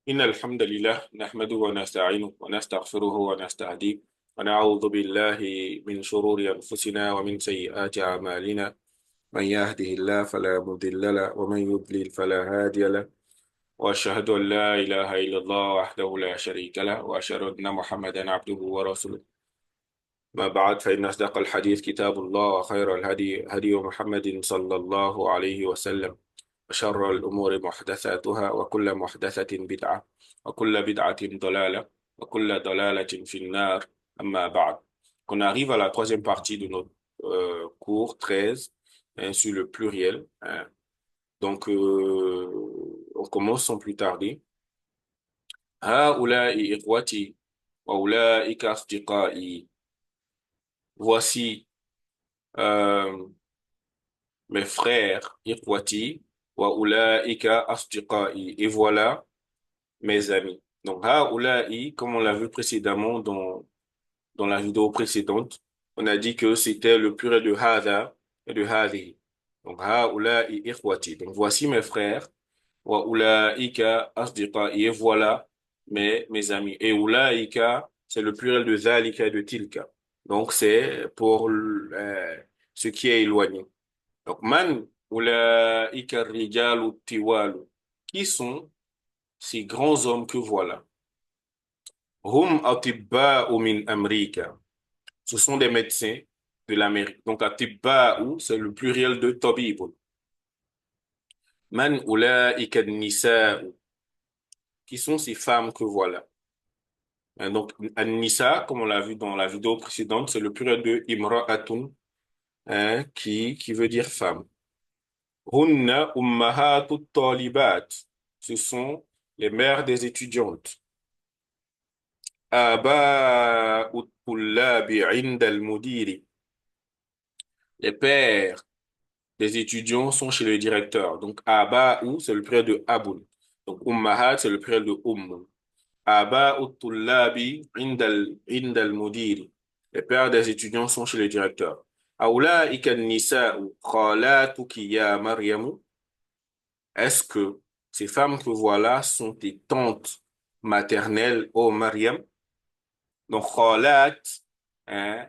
إن الحمد لله نحمده ونستعينه ونستغفره ونستهديه ونعوذ بالله من شرور أنفسنا ومن سيئات أعمالنا. من يهده الله فلا مضل له ومن يضلل فلا هادي له. وأشهد أن لا إله إلا الله وحده لا شريك له وأشهد أن محمدا عبده ورسوله. ما بعد فإن أصدق الحديث كتاب الله وخير الهدي هدي محمد صلى الله عليه وسلم. وشر الأمور محدثاتها وكل محدثة بدعة وكل بدعة ضلالة وكل ضلالة في النار. أما بعد. On arrive à la troisième partie de notre cours 13 sur le pluriel. Donc, on commence sans plus tarder. هؤلاء إخوتي وأولئك أصدقائي. Voici euh, mes frères, إخوتي وأولئك أصدقائي. Et voilà mes amis. Donc, haoula'i, comme on l'a vu précédemment dans la vidéo précédente, on a dit que c'était le pluriel de hadha et de hadhi. Donc, haoula'i ikhwati. Donc, voici mes frères. Wa ulaika asdiqa'i. Et voilà mes amis. Et ulaika, c'est le pluriel de dhalika et de tilka. Donc, c'est pour ce qui est éloigné. Donc, man ulaika rijalu tiwalu. Qui sont ces grands hommes que voilà? Hum atibba'u min Amrika. Ce sont des médecins de l'Amérique. Donc, atibba'u, c'est le pluriel de tabib. Man ulaika nisa'u. Qui sont ces femmes que voilà? Donc, an-nisa, comme on l'a vu dans la vidéo précédente, c'est le pluriel de imra'atun, qui veut dire femme. Hunna ummahatut talibat. Ce sont les mères des étudiantes. آباء الطلاب عند المدير. Les pères des étudiants sont chez le directeur. Donc, Aba'u, c'est le pluriel de Abun. Donc, Ummahat, c'est le pluriel de Aba'u tullabi indal mudiri. Les pères des étudiants sont chez le directeur. Aulaika nisa'u khalatuki ya Maryamu. Est-ce que ces femmes que voilà sont tes tantes maternelles, ô Maryam? Donc, khalat, hein,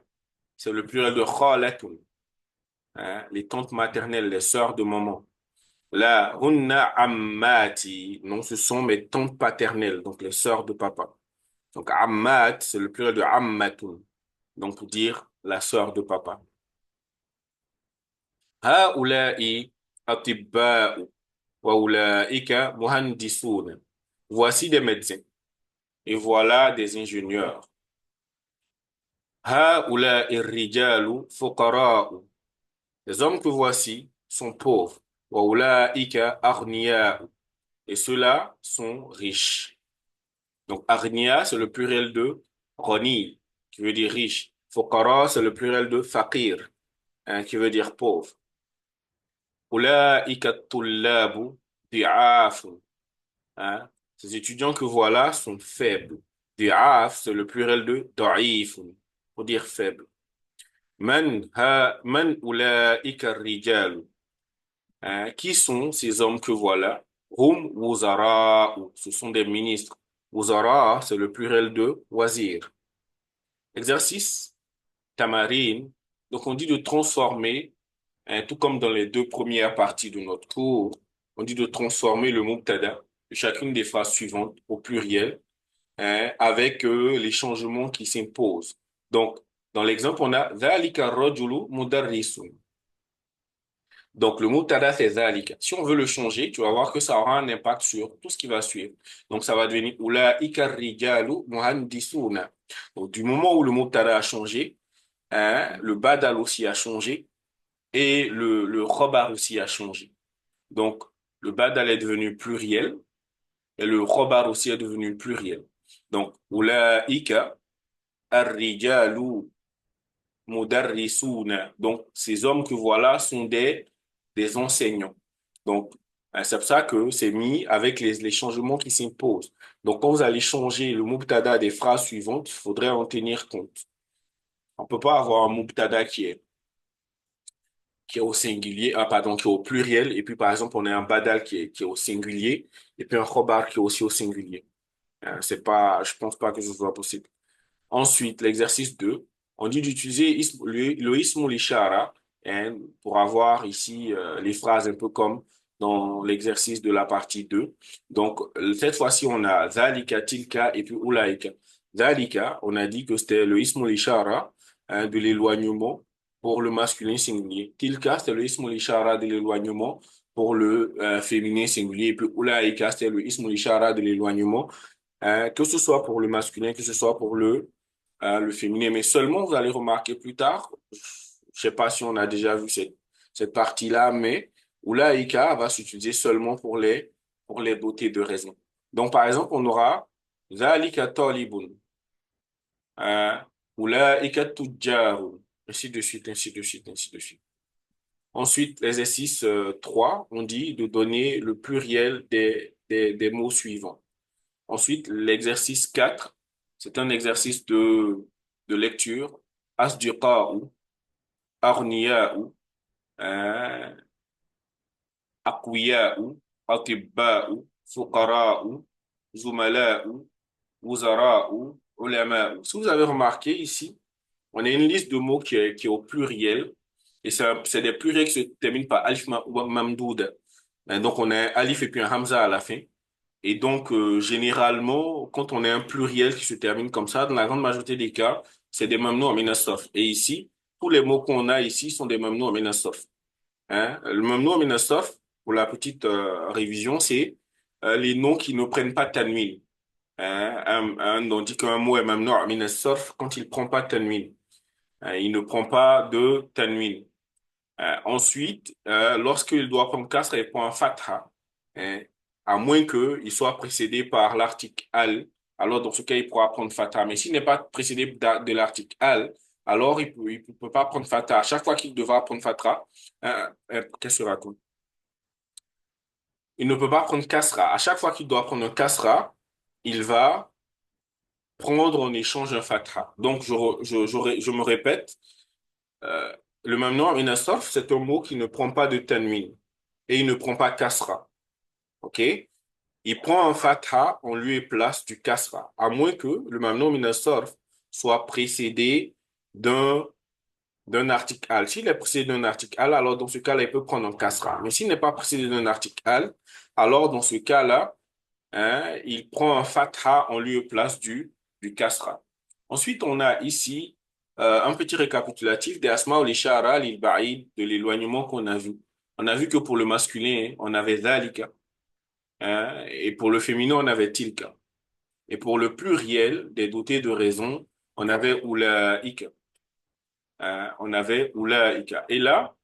c'est le pluriel de khalatun. Les tantes maternelles, les sœurs de maman. Là, hunna ammati, non, ce sont mes tantes paternelles, donc les sœurs de papa. Donc, ammat, c'est le pluriel de ammatun, donc pour dire la sœur de papa. Haula'i atibba'u wa ulaika muhandisun. Voici des médecins et voilà des ingénieurs. Haula'i rijalu fuqara'u. Les hommes que voici sont pauvres. Wa ulaika aghniya'u. Et ceux-là sont riches. Donc, aghniya, c'est le pluriel de ghani, qui veut dire riche. Fuqara, c'est le pluriel de faqir, qui veut dire pauvre. Ulaika tullabu di'afun. Ces étudiants que voilà sont faibles. Di'af, c'est le pluriel de da'ifun, pour dire faible. Man ulaika rijalu. Qui sont ces hommes que voilà? Hum wuzara'u. Ce sont des ministres. Wuzara, c'est le pluriel de wazir. Exercice tamarine. Donc, on dit de transformer, tout comme dans les deux premières parties de notre cours, on dit de transformer le mubtada de chacune des phrases suivantes au pluriel, avec les changements qui s'imposent. Donc, dans l'exemple, on a dhalika rajulu mudarrisun. Donc, le mubtada, c'est dhalika. Si on veut le changer, tu vas voir que ça aura un impact sur tout ce qui va suivre. Donc, ça va devenir ulaika rijalu muhandisuna. Donc, du moment où le mubtada a changé, le badal aussi a changé et le khobar aussi a changé. Donc, le badal est devenu pluriel et le khobar aussi est devenu pluriel. Donc, ulaika ar-rijalu mudarrisuna. Donc, ces hommes que voilà sont des enseignants. Donc, c'est pour ça que c'est mis avec les changements qui s'imposent. Donc, quand vous allez changer le mubtada des phrases suivantes, il faudrait en tenir compte. On peut pas avoir un mubtada qui est qui est au singulier, ah, pardon, qui est au pluriel, et puis par exemple, on a un badal qui est au singulier, et puis un khobar qui est aussi au singulier. C'est pas, je pense pas que ce soit possible. Ensuite, l'exercice 2, on dit d'utiliser le ismul ishara, hein, pour avoir ici les phrases un peu comme dans l'exercice de la partie 2. Donc, cette fois-ci, on a zalika, tilka et puis ulaika. Zalika, on a dit que c'était le ismul ishara, hein, de l'éloignement pour le masculin singulier. Tilka, c'était le ismul ishara de l'éloignement pour le féminin singulier. Et puis ulaika, c'était le ismul ishara de l'éloignement, que ce soit pour le masculin, que ce soit pour le féminin. Mais seulement, vous allez remarquer plus tard, je sais pas si on a déjà vu cette partie-là, mais où la ika va s'utiliser seulement pour les dotés de raison. Donc, par exemple, on aura ذلك طالب, أولئك تجار, ainsi de suite, ainsi de suite, ainsi de suite. Ensuite, l'exercice 3, on dit de donner le pluriel des mots suivants. Ensuite, l'exercice 4, c'est un exercice de lecture. Asdiqa'u, arniya'u, euh, aqwiya'u, atibba'u, fuqara'u, zumala'u, wuzara'u, ulama'u. Si vous avez remarqué ici, on a une liste de mots qui est au pluriel. Et c'est des pluriels qui se terminent par alif mamdoud. Donc, on a un alif et puis un hamza à la fin. Et donc, généralement, quand on a un pluriel qui se termine comme ça, dans la grande majorité des cas, c'est des mamnous en minastorf. Et ici, tous les mots qu'on a ici sont des mamnous en minastorf. Hein? Le mamnou en minastorf, pour la petite révision, c'est les noms qui ne prennent pas tanwin. Hein? On dit qu'un mot est mamnou en minastorf quand il prend pas tanwin. Hein? Il ne prend pas de tanwin. Ensuite, lorsqu'il doit prendre kasra, il prend un fatha, hein, à moins qu'il soit précédé par l'article al. Alors, dans ce cas, il pourra prendre fatha. Mais s'il n'est pas précédé de l'article al, alors il peut pas prendre fatha. À chaque fois qu'il devra prendre fatha, qu'est-ce que je raconte? Il ne peut pas prendre kasra. À chaque fois qu'il doit prendre un kasra, il va prendre en échange un fatha. Donc, je me répète, euh, le mamnou min as-sarf, c'est un mot qui ne prend pas de tanwin et il ne prend pas kasra. OK? Il prend un fatha en lieu et place du kasra, à moins que le mamnou min as-sarf soit précédé d'un d'un article al. S'il est précédé d'un article al, alors dans ce cas-là, il peut prendre un kasra. Mais s'il n'est pas précédé d'un article al, alors dans ce cas-là, hein, il prend un fatha en lieu et place du kasra. Ensuite, on a ici un petit récapitulatif des asma ou les shara, l'il ba'id, de l'éloignement qu'on a vu. On a vu que pour le masculin, on avait dhalika, hein, et pour le féminin, on avait tilka. Et pour le pluriel des dotés de raison, on avait ulaika. Hein, on avait ulaika. Et là,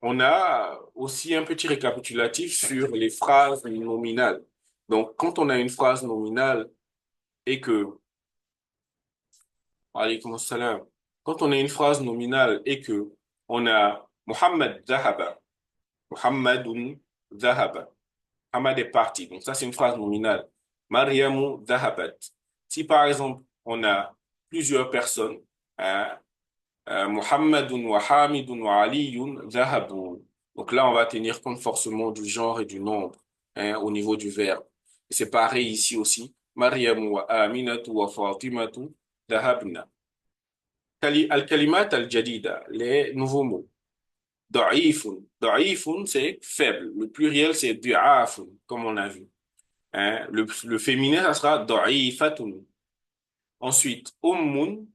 on a aussi un petit récapitulatif sur les phrases nominales. Donc, quand on a une phrase nominale et que, alaykoum salam, quand on a une phrase nominale et que on a Muhammad zahaba, Muhammadun zahaba, Muhammad est parti. Donc, ça, c'est une phrase nominale. Maryamu zahabat. Si, par exemple, on a plusieurs personnes, hein, Muhammadun wa Hamidun wa Aliyun zahabu. Donc là, on va tenir compte forcément du genre et du nombre, hein, au niveau du verbe. C'est pareil ici aussi. Maryamu wa Aminatu wa Fatimatu zahabna. Al-kalimat al-jadida, les nouveaux mots. Da'ifun. Da'ifun, c'est faible. Le pluriel, c'est du'afun, comme on a vu. Hein? Le féminin, ça sera da'ifatun. Ensuite, ummun,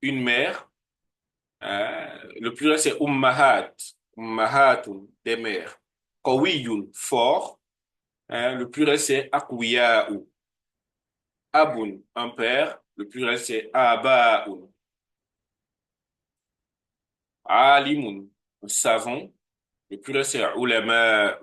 une mère. Le pluriel, c'est ummahat. Ummahatun, des mères. Qawiyun, fort. Hein? Le pluriel, c'est aqwiya'u. Abun, un père. Le pluriel, c'est aba'un. Alimun, un savant. Le pluriel, c'est ulama.